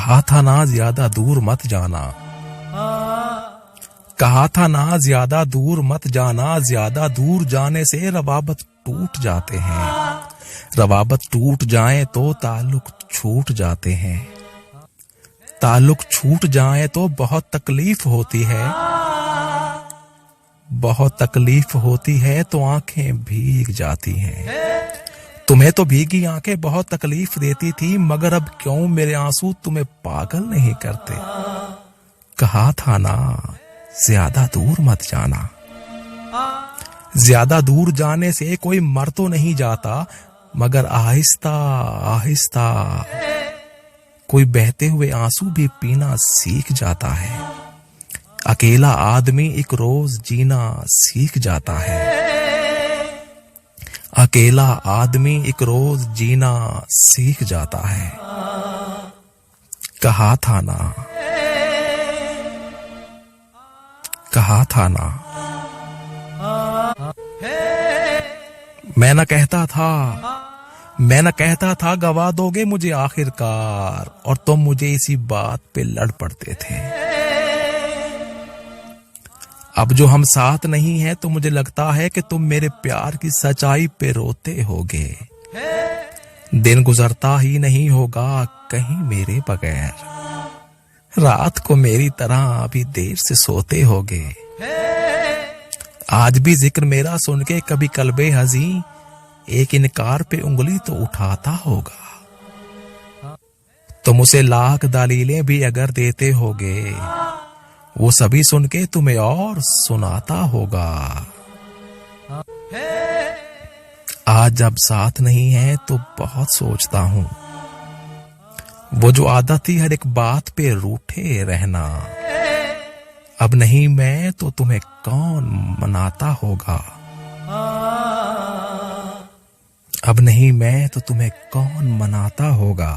कहा था ना ज्यादा दूर मत जाना, कहा था ना ज्यादा दूर मत जाना, ज्यादा दूर जाने से रवाबत टूट जाते हैं, रवाबत टूट जाए तो ताल्लुक छूट जाते हैं, ताल्लुक छूट जाए तो बहुत तकलीफ होती है, बहुत तकलीफ होती है तो आंखें भीग जाती हैं। तुम्हें तो भीगी आंखें बहुत तकलीफ देती थी, मगर अब क्यों मेरे आंसू तुम्हें पागल नहीं करते। कहा था ना ज्यादा दूर मत जाना, ज्यादा दूर जाने से कोई मर तो नहीं जाता, मगर आहिस्ता आहिस्ता कोई बहते हुए आंसू भी पीना सीख जाता है। अकेला आदमी एक रोज जीना सीख जाता है, अकेला आदमी एक रोज जीना सीख जाता है। कहा था ना, कहा था ना। मैं न कहता था गवा दोगे मुझे आखिरकार, और तुम मुझे इसी बात पे लड़ पड़ते थे। अब जो हम साथ नहीं हैं तो मुझे लगता है कि तुम मेरे प्यार की सच्चाई पे रोते होगे। दिन गुजरता ही नहीं होगा कहीं मेरे बगैर, रात को मेरी तरह अभी देर से सोते होगे। आज भी जिक्र मेरा सुन के कभी कल्बे हजी एक इनकार पे उंगली तो उठाता होगा। तुम उसे लाख दलीलें भी अगर देते होगे, वो सभी सुन के तुम्हें और सुनाता होगा। आज जब साथ नहीं है तो बहुत सोचता हूँ, वो जो आदत थी हर एक बात पे रूठे रहना, अब नहीं मैं तो तुम्हें कौन मनाता होगा। अब नहीं मैं तो तुम्हें कौन मनाता होगा।